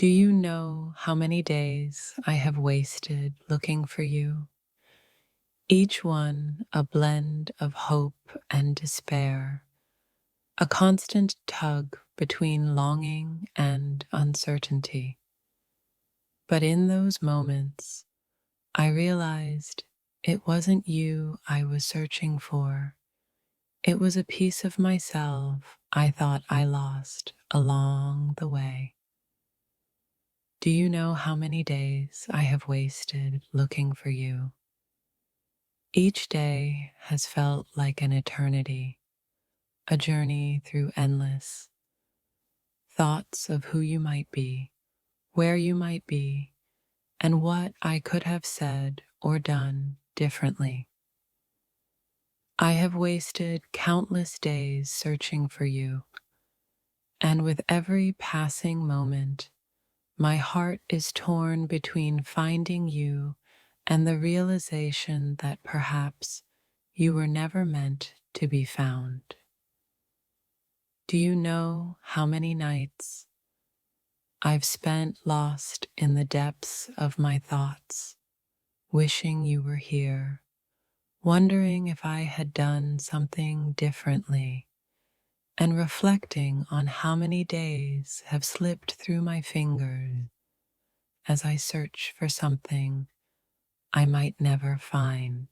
Do you know how many days I have wasted looking for you? Each one a blend of hope and despair, a constant tug between longing and uncertainty. But in those moments, I realized it wasn't you I was searching for. It was a piece of myself I thought I lost along the way. Do you know how many days I have wasted looking for you? Each day has felt like an eternity, a journey through endless thoughts of who you might be, where you might be, and what I could have said or done differently. I have wasted countless days searching for you, and with every passing moment, my heart is torn between finding you and the realization that perhaps you were never meant to be found. Do you know how many nights I've spent lost in the depths of my thoughts, wishing you were here, wondering if I had done something differently, and reflecting on how many days have slipped through my fingers as I search for something I might never find.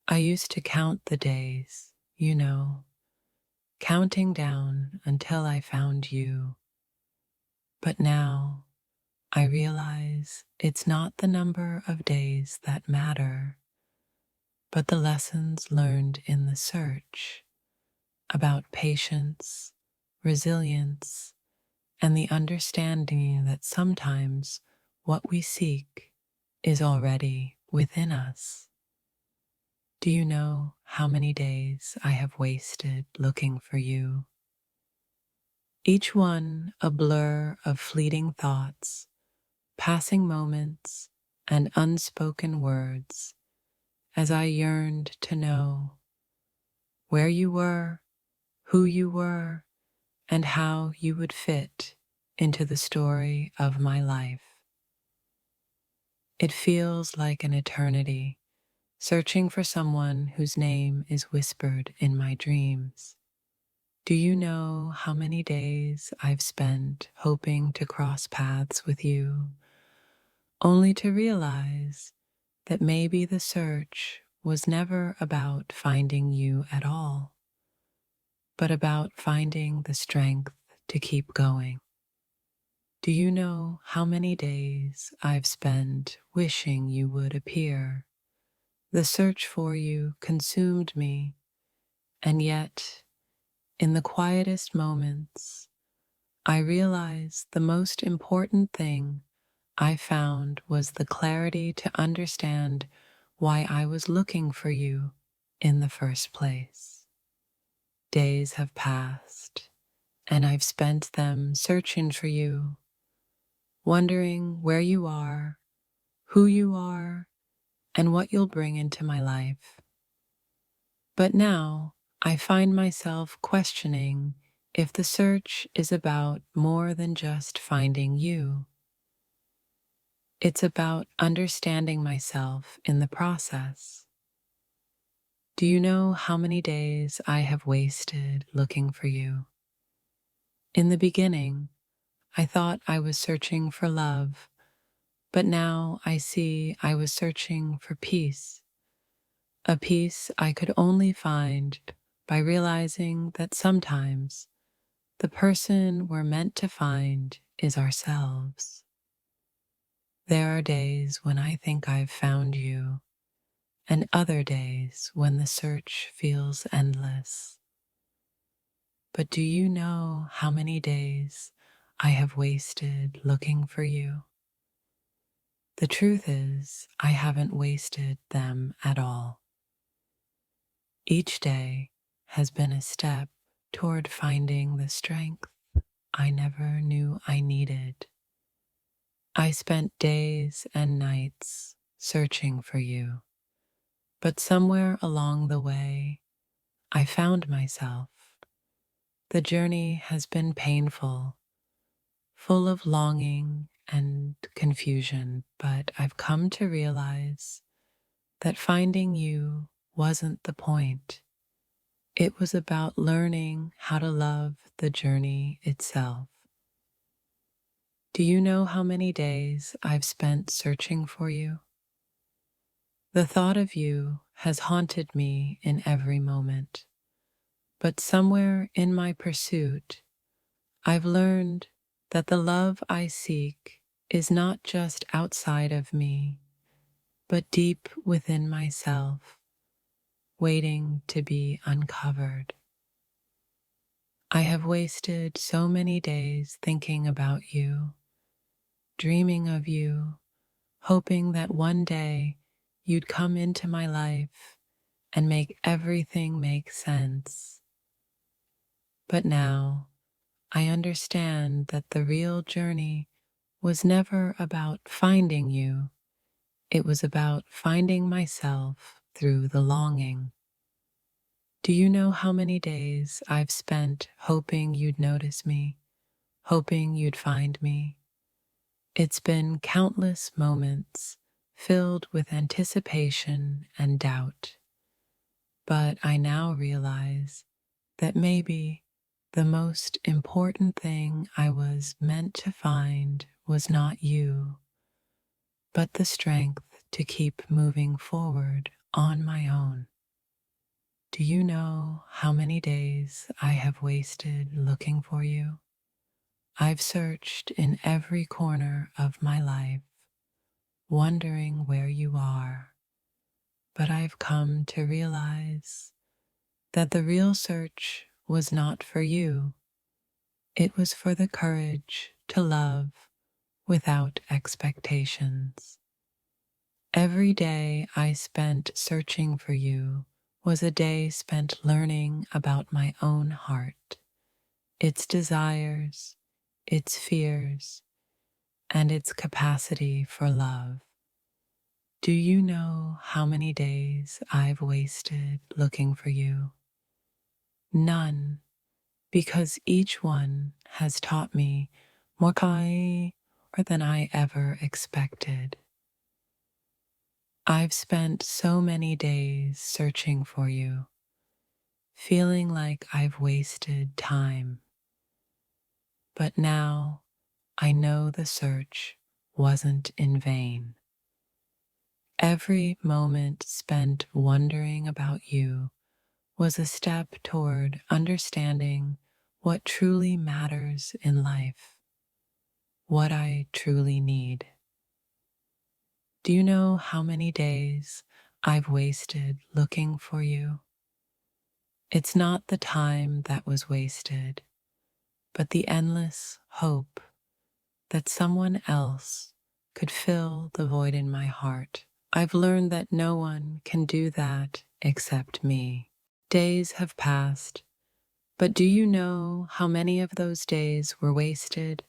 I used to count the days, counting down until I found you. But now I realize it's not the number of days that matter, but the lessons learned in the search about patience, resilience, and the understanding that sometimes what we seek is already within us. Do you know how many days I have wasted looking for you? Each one a blur of fleeting thoughts, passing moments, and unspoken words as I yearned to know where you were, who you were, and how you would fit into the story of my life. It feels like an eternity, searching for someone whose name is whispered in my dreams. Do you know how many days I've spent hoping to cross paths with you, only to realize that maybe the search was never about finding you at all, but about finding the strength to keep going? Do you know how many days I've spent wishing you would appear? The search for you consumed me, and yet, in the quietest moments, I realized the most important thing I found was the clarity to understand why I was looking for you in the first place. Days have passed, and I've spent them searching for you, wondering where you are, who you are, and what you'll bring into my life. But now I find myself questioning if the search is about more than just finding you. It's about understanding myself in the process. Do you know how many days I have wasted looking for you? In the beginning, I thought I was searching for love, but now I see I was searching for peace, a peace I could only find by realizing that sometimes the person we're meant to find is ourselves. There are days when I think I've found you, and other days when the search feels endless. But do you know how many days I have wasted looking for you? The truth is, I haven't wasted them at all. Each day has been a step toward finding the strength I never knew I needed. I spent days and nights searching for you, but somewhere along the way, I found myself. The journey has been painful, full of longing and confusion, but I've come to realize that finding you wasn't the point. It was about learning how to love the journey itself. Do you know how many days I've spent searching for you? The thought of you has haunted me in every moment, but somewhere in my pursuit, I've learned that the love I seek is not just outside of me, but deep within myself, waiting to be uncovered. I have wasted so many days thinking about you, dreaming of you, hoping that one day you'd come into my life and make everything make sense. But now I understand that the real journey was never about finding you. It was about finding myself through the longing. Do you know how many days I've spent hoping you'd notice me, hoping you'd find me? It's been countless moments filled with anticipation and doubt. But I now realize that maybe the most important thing I was meant to find was not you, but the strength to keep moving forward on my own. Do you know how many days I have wasted looking for you? I've searched in every corner of my life, wondering where you are, but I've come to realize that the real search was not for you. It was for the courage to love without expectations. Every day I spent searching for you was a day spent learning about my own heart, its desires, its fears, and its capacity for love. Do you know how many days I've wasted looking for you? None, because each one has taught me more than I ever expected. I've spent so many days searching for you, feeling like I've wasted time. But now I know the search wasn't in vain. Every moment spent wondering about you was a step toward understanding what truly matters in life, what I truly need. Do you know how many days I've wasted looking for you? It's not the time that was wasted, but the endless hope that someone else could fill the void in my heart. I've learned that no one can do that except me. Days have passed, but do you know how many of those days were wasted?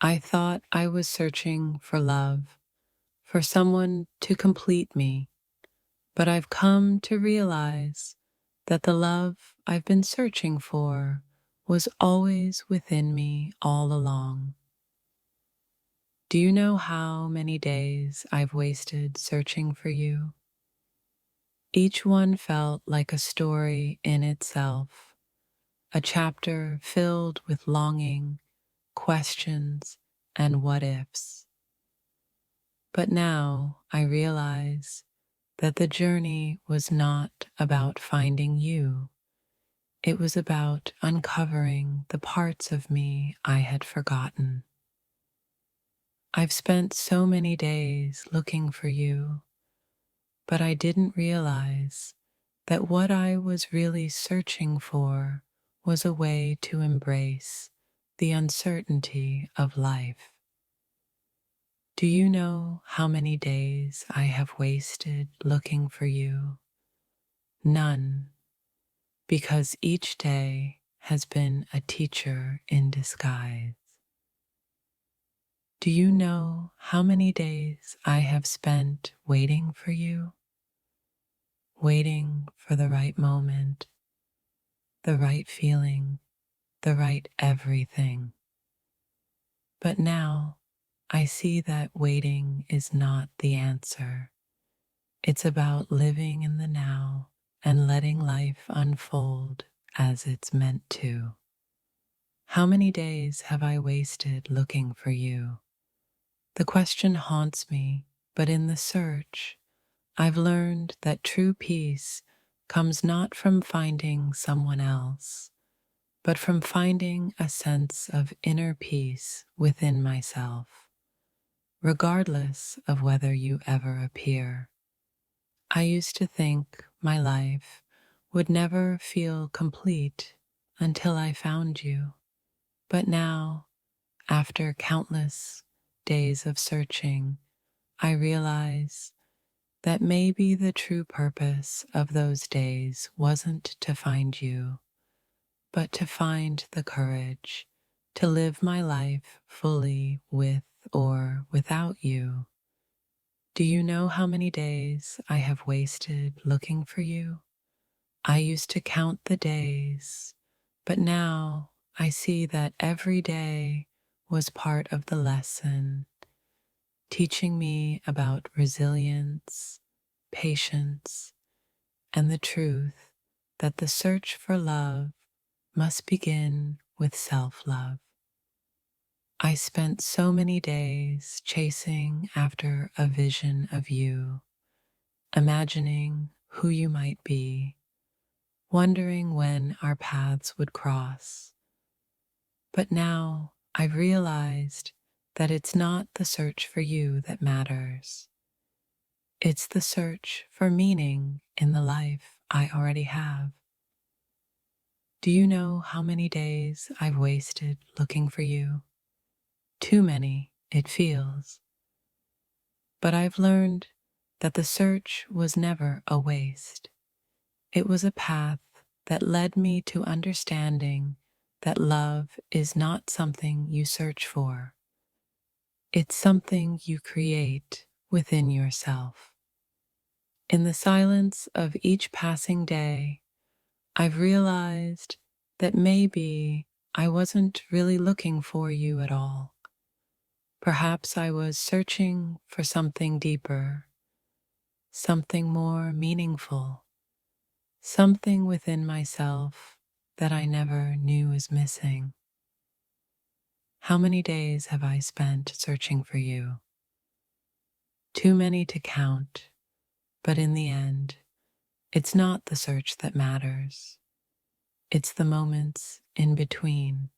I thought I was searching for love, for someone to complete me, but I've come to realize that the love I've been searching for was always within me all along. Do you know how many days I've wasted searching for you? Each one felt like a story in itself, a chapter filled with longing, questions, and what ifs. But now I realize that the journey was not about finding you. It was about uncovering the parts of me I had forgotten. I've spent so many days looking for you, but I didn't realize that what I was really searching for was a way to embrace the uncertainty of life. Do you know how many days I have wasted looking for you? None, because each day has been a teacher in disguise. Do you know how many days I have spent waiting for you? Waiting for the right moment, the right feeling, the right everything. But now I see that waiting is not the answer. It's about living in the now and letting life unfold as it's meant to. How many days have I wasted looking for you? The question haunts me, but in the search, I've learned that true peace comes not from finding someone else, but from finding a sense of inner peace within myself, regardless of whether you ever appear. I used to think my life would never feel complete until I found you, but now, after countless days of searching, I realize that maybe the true purpose of those days wasn't to find you, but to find the courage to live my life fully with or without you. Do you know how many days I have wasted looking for you? I used to count the days, but now I see that every day was part of the lesson, teaching me about resilience, patience, and the truth that the search for love must begin with self-love. I spent so many days chasing after a vision of you, imagining who you might be, wondering when our paths would cross. But now I've realized that it's not the search for you that matters. It's the search for meaning in the life I already have. Do you know how many days I've wasted looking for you? Too many, it feels. But I've learned that the search was never a waste. It was a path that led me to understanding that love is not something you search for. It's something you create within yourself. In the silence of each passing day, I've realized that maybe I wasn't really looking for you at all. Perhaps I was searching for something deeper, something more meaningful, something within myself that I never knew was missing. How many days have I spent searching for you? Too many to count, but in the end, it's not the search that matters. It's the moments in between,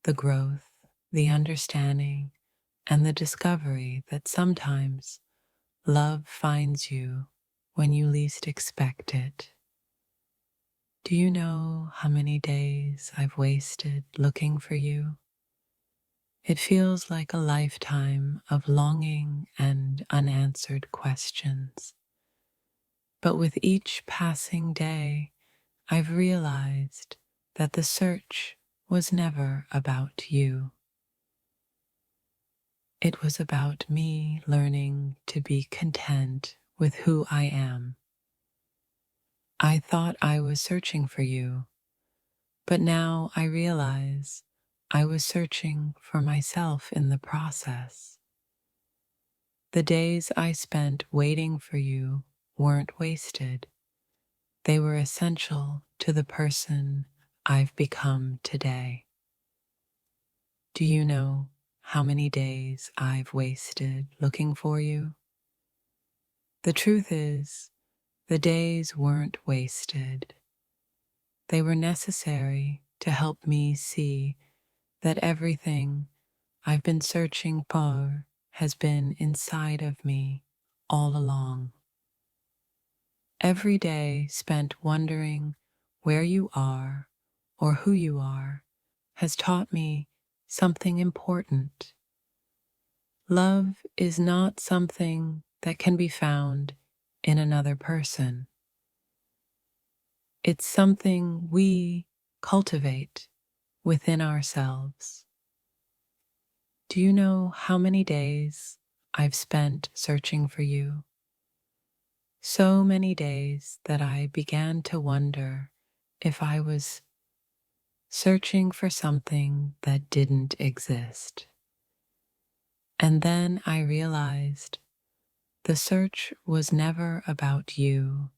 the growth, the understanding, and the discovery that sometimes love finds you when you least expect it. Do you know how many days I've wasted looking for you? It feels like a lifetime of longing and unanswered questions. But with each passing day, I've realized that the search was never about you. It was about me learning to be content with who I am. I thought I was searching for you, but now I realize I was searching for myself in the process. The days I spent waiting for you weren't wasted. They were essential to the person I've become today. Do you know how many days I've wasted looking for you? The truth is, the days weren't wasted. They were necessary to help me see that everything I've been searching for has been inside of me all along. Every day spent wondering where you are or who you are has taught me something important. Love is not something that can be found in another person. It's something we cultivate within ourselves. Do you know how many days I've spent searching for you? So many days that I began to wonder if I was searching for something that didn't exist. And then I realized the search was never about you.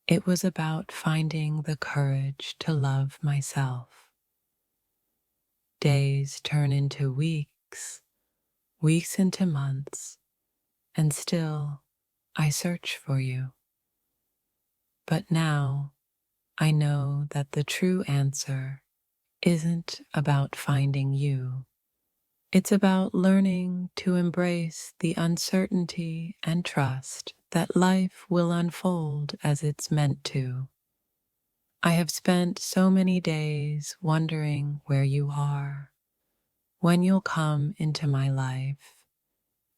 It was about finding the courage to love myself. Days turn into weeks, weeks into months, and still I search for you. But now I know that the true answer isn't about finding you. It's about learning to embrace the uncertainty and trust that life will unfold as it's meant to. I have spent so many days wondering where you are, when you'll come into my life,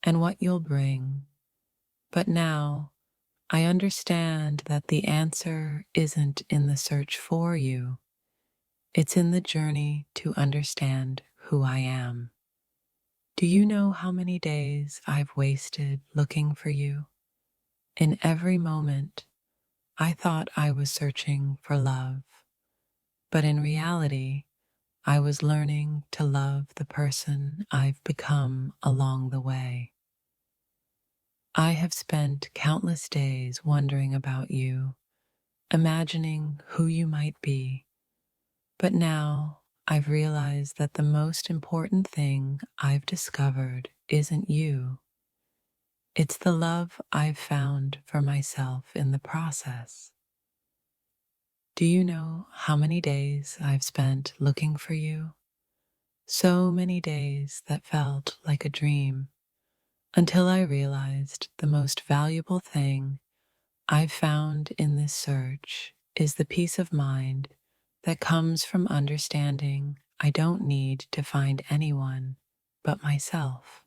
and what you'll bring. But now I understand that the answer isn't in the search for you, it's in the journey to understand who I am. Do you know how many days I've wasted looking for you? In every moment, I thought I was searching for love, but in reality, I was learning to love the person I've become along the way. I have spent countless days wondering about you, imagining who you might be, but now I've realized that the most important thing I've discovered isn't you. It's the love I've found for myself in the process. Do you know how many days I've spent looking for you? So many days that felt like a dream, until I realized the most valuable thing I've found in this search is the peace of mind that comes from understanding I don't need to find anyone but myself.